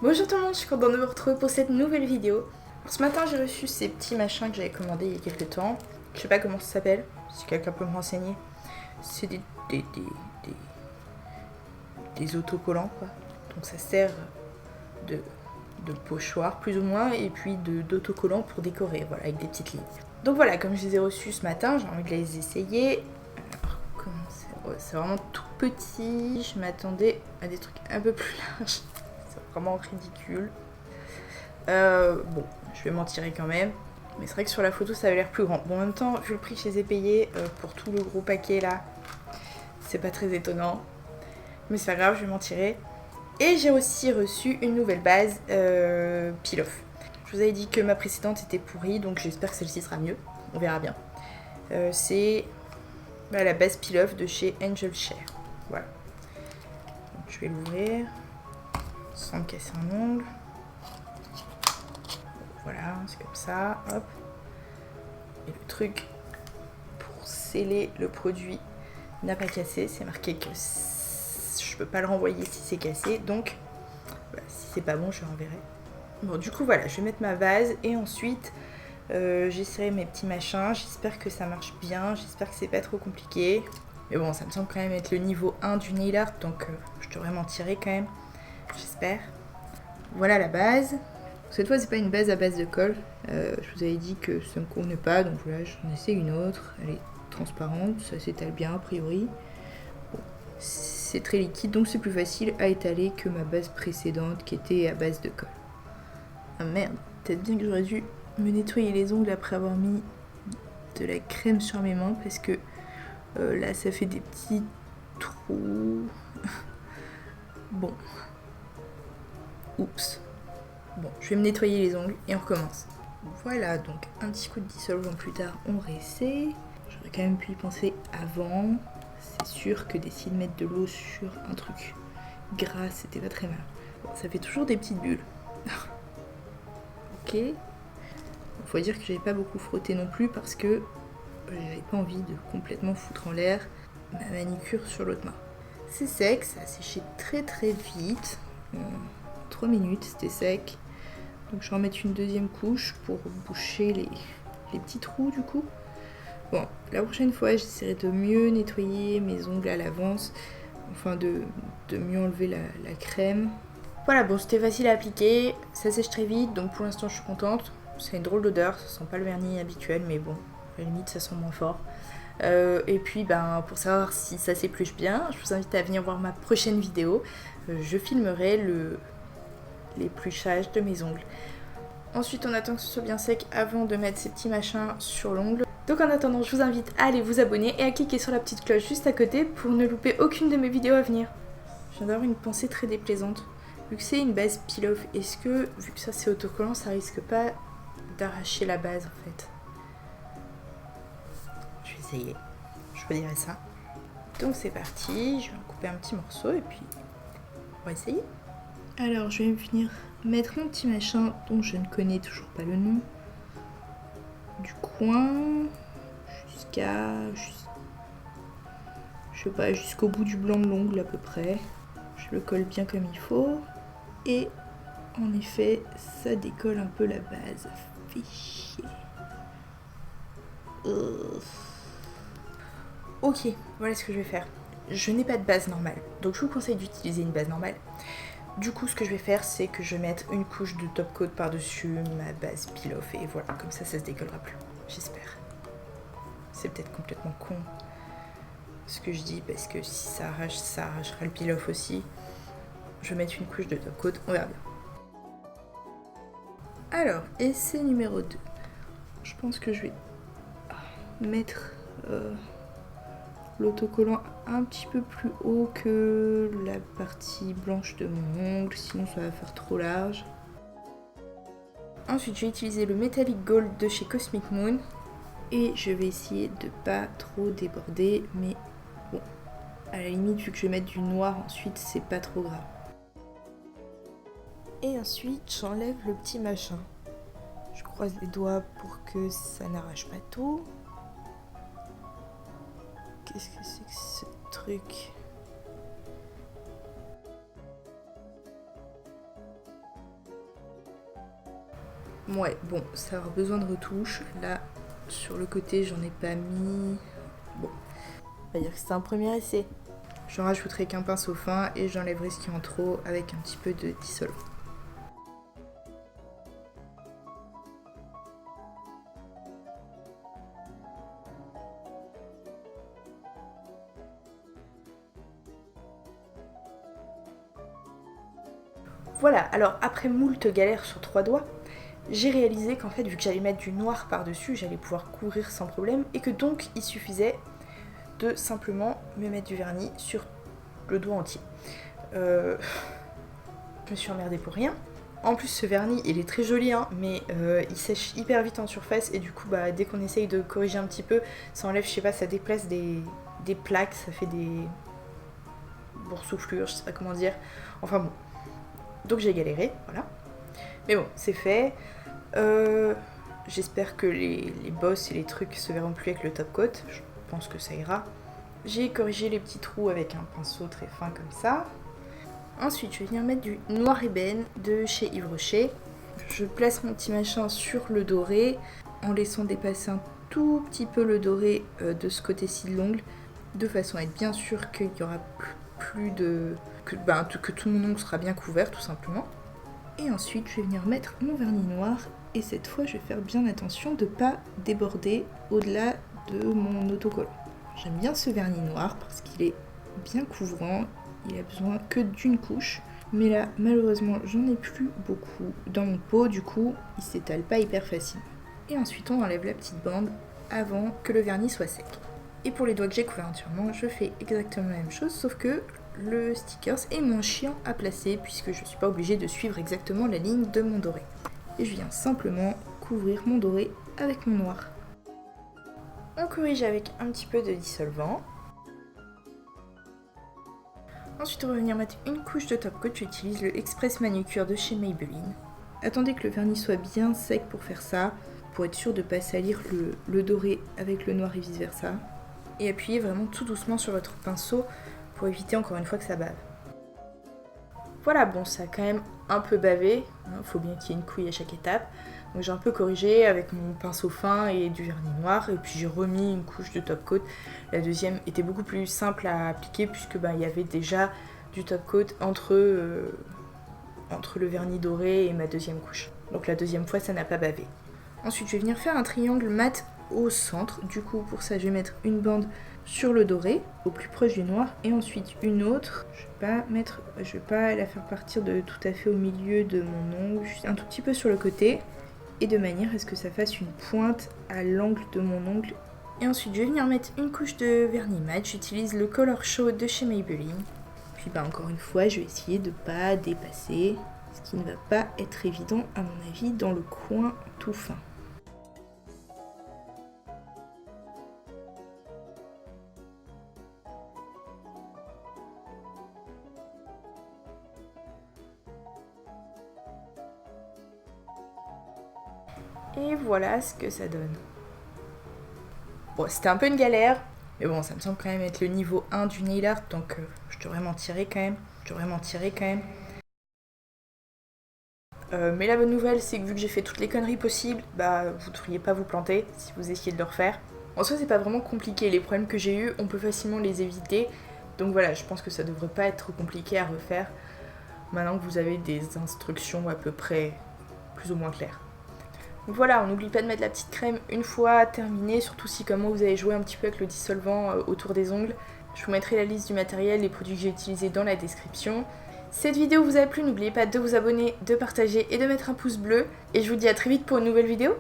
Bonjour tout le monde, je suis contente de vous retrouver pour cette nouvelle vidéo. Ce matin j'ai reçu ces petits machins que j'avais commandés il y a quelques temps. Je sais pas comment ça s'appelle, si quelqu'un peut me renseigner. C'est des autocollants quoi. Donc ça sert de pochoir plus ou moins et puis d'autocollants pour décorer, voilà, avec des petites lignes. Donc voilà, comme je les ai reçus ce matin, j'ai envie de les essayer. Alors comment c'est, ouais, c'est vraiment tout petit, je m'attendais à des trucs un peu plus larges. C'est vraiment ridicule. Bon, je vais m'en tirer quand même. Mais c'est vrai que sur la photo, ça avait l'air plus grand. Bon, en même temps, vu le prix que je les ai payés pour tout le gros paquet là, c'est pas très étonnant. Mais c'est pas grave, je vais m'en tirer. Et j'ai aussi reçu une nouvelle base Pilaf. Je vous avais dit que ma précédente était pourrie, donc j'espère que celle-ci sera mieux. On verra bien. C'est la base Pilaf de chez Angel Share. Voilà. Donc, je vais l'ouvrir sans me casser un ongle. Voilà, c'est comme ça, hop. Et le truc pour sceller le produit n'a pas cassé, c'est marqué que je peux pas le renvoyer si c'est cassé, donc voilà, si c'est pas bon, je le renverrai. Bon, du coup, voilà, je vais mettre ma vase et ensuite j'essaierai mes petits machins. J'espère que ça marche bien, j'espère que c'est pas trop compliqué. Mais bon, ça me semble quand même être le niveau 1 du nail art, donc je devrais m'en tirer quand même, j'espère. Voilà la base. Cette fois, c'est pas une base à base de colle. Je vous avais dit que ça me convenait pas, donc voilà, j'en essaie une autre. Elle est transparente, ça s'étale bien a priori. Bon, c'est très liquide, donc c'est plus facile à étaler que ma base précédente qui était à base de colle. Ah merde, peut-être bien que j'aurais dû me nettoyer les ongles après avoir mis de la crème sur mes mains parce que là, ça fait des petits trous. Bon. Oups. Bon, je vais me nettoyer les ongles et on recommence. Voilà, donc un petit coup de dissolvant plus tard, on réessaie. J'aurais quand même pu y penser avant. C'est sûr que d'essayer de mettre de l'eau sur un truc gras, c'était pas très mal. Bon, ça fait toujours des petites bulles. Ok. Faut dire que j'avais pas beaucoup frotté non plus parce que j'avais pas envie de complètement foutre en l'air ma manicure sur l'autre main. C'est sec, ça a séché très très vite. 3 minutes, c'était sec. Donc je vais en mettre une deuxième couche pour boucher les petits trous du coup. Bon, la prochaine fois j'essaierai de mieux nettoyer mes ongles à l'avance, enfin de mieux enlever la crème. Voilà, bon c'était facile à appliquer, ça sèche très vite donc pour l'instant je suis contente. C'est une drôle d'odeur, ça sent pas le vernis habituel mais bon, à la limite ça sent moins fort. Et puis pour savoir si ça s'épluche bien, je vous invite à venir voir ma prochaine vidéo. Je filmerai l'épluchage de mes ongles. Ensuite, on attend que ce soit bien sec avant de mettre ces petits machins sur l'ongle. Donc en attendant, je vous invite à aller vous abonner et à cliquer sur la petite cloche juste à côté pour ne louper aucune de mes vidéos à venir. Je viens d'avoir une pensée très déplaisante. Vu que c'est une base Pilaf, est-ce que, vu que ça c'est autocollant, ça risque pas d'arracher la base en fait? Je vais essayer. Je vous dirai ça. Donc c'est parti, je vais en couper un petit morceau et puis on va essayer. Alors je vais venir mettre mon petit machin dont je ne connais toujours pas le nom du coin jusqu'au bout du blanc de l'ongle à peu près. Je le colle bien comme il faut et en effet ça décolle un peu la base. Fait chier. Ok, voilà ce que je vais faire. Je n'ai pas de base normale, donc je vous conseille d'utiliser une base normale. Du coup, ce que je vais faire, c'est que je vais mettre une couche de top coat par-dessus ma base Pilaf et voilà, comme ça se décollera plus. J'espère. C'est peut-être complètement con ce que je dis parce que si ça arrache, ça arrachera le Pilaf aussi. Je vais mettre une couche de top coat, on verra bien. Alors, essai numéro 2. Je pense que je vais mettre l'autocollant un petit peu plus haut que la partie blanche de mon ongle, sinon ça va faire trop large. Ensuite, je vais utiliser le Metallic Gold de chez Cosmic Moon et je vais essayer de pas trop déborder, mais bon, à la limite, vu que je vais mettre du noir ensuite, c'est pas trop grave. Et ensuite, j'enlève le petit machin. Je croise les doigts pour que ça n'arrache pas tout. Qu'est-ce que c'est que ce truc? Ouais, bon, ça aura besoin de retouches. Là, sur le côté, j'en ai pas mis. Bon, on va dire que c'est un premier essai. J'en rajouterai qu'un pinceau fin et j'enlèverai ce qui est en trop avec un petit peu de dissolvant. Voilà, alors après moult galères sur 3 doigts, j'ai réalisé qu'en fait, vu que j'allais mettre du noir par-dessus, j'allais pouvoir couvrir sans problème et que donc il suffisait de simplement me mettre du vernis sur le doigt entier. Je me suis emmerdée pour rien. En plus, ce vernis, il est très joli, hein, mais il sèche hyper vite en surface et du coup, bah, dès qu'on essaye de corriger un petit peu, ça enlève, je sais pas, ça déplace des plaques, ça fait des boursouflures, je sais pas comment dire. Enfin bon. Donc j'ai galéré, voilà. Mais bon, c'est fait. J'espère que les bosses et les trucs se verront plus avec le top coat. Je pense que ça ira. J'ai corrigé les petits trous avec un pinceau très fin comme ça. Ensuite, je vais venir mettre du noir ébène de chez Yves Rocher. Je place mon petit machin sur le doré en laissant dépasser un tout petit peu le doré de ce côté-ci de l'ongle, de façon à être bien sûr qu'il n'y aura plus de... que tout mon ongle sera bien couvert tout simplement. Et ensuite, je vais venir mettre mon vernis noir et cette fois, je vais faire bien attention de ne pas déborder au-delà de mon autocollant. J'aime bien ce vernis noir parce qu'il est bien couvrant, il a besoin que d'une couche. Mais là, malheureusement, j'en ai plus beaucoup dans mon pot, du coup, il s'étale pas hyper facilement. Et ensuite, on enlève la petite bande avant que le vernis soit sec. Et pour les doigts que j'ai couverts entièrement, je fais exactement la même chose, sauf que le stickers est moins chiant à placer puisque je ne suis pas obligée de suivre exactement la ligne de mon doré. Et je viens simplement couvrir mon doré avec mon noir. On corrige avec un petit peu de dissolvant. Ensuite, on va venir mettre une couche de top coat. J'utilise le Express Manucure de chez Maybelline. Attendez que le vernis soit bien sec pour faire ça, pour être sûr de ne pas salir le doré avec le noir et vice versa. Et appuyez vraiment tout doucement sur votre pinceau pour éviter encore une fois que ça bave. Voilà, bon, ça a quand même un peu bavé, hein, faut bien qu'il y ait une couille à chaque étape. Donc j'ai un peu corrigé avec mon pinceau fin et du vernis noir, et puis j'ai remis une couche de top coat. La deuxième était beaucoup plus simple à appliquer puisque il y avait déjà du top coat entre le vernis doré et ma deuxième couche. Donc la deuxième fois, ça n'a pas bavé. Ensuite, je vais venir faire un triangle mat au centre. Du coup, pour ça, je vais mettre une bande sur le doré, au plus proche du noir, et ensuite une autre. Je vais pas la faire partir de tout à fait au milieu de mon ongle, juste un tout petit peu sur le côté, et de manière à ce que ça fasse une pointe à l'angle de mon ongle. Et ensuite, je vais venir mettre une couche de vernis mat. J'utilise le Color Show de chez Maybelline. Puis encore une fois, je vais essayer de pas dépasser, ce qui ne va pas être évident à mon avis dans le coin tout fin. Et voilà ce que ça donne. Bon, c'était un peu une galère, mais bon, ça me semble quand même être le niveau 1 du nail art, donc je devrais m'en tirer quand même. Mais la bonne nouvelle, c'est que vu que j'ai fait toutes les conneries possibles, vous ne devriez pas vous planter si vous essayez de le refaire. En soi, c'est pas vraiment compliqué, les problèmes que j'ai eus, on peut facilement les éviter. Donc voilà, je pense que ça devrait pas être compliqué à refaire, maintenant que vous avez des instructions à peu près plus ou moins claires. Donc voilà, on n'oublie pas de mettre la petite crème une fois terminée, surtout si comme moi vous avez joué un petit peu avec le dissolvant autour des ongles. Je vous mettrai la liste du matériel, les produits que j'ai utilisés dans la description. Cette vidéo vous a plu, n'oubliez pas de vous abonner, de partager et de mettre un pouce bleu. Et je vous dis à très vite pour une nouvelle vidéo.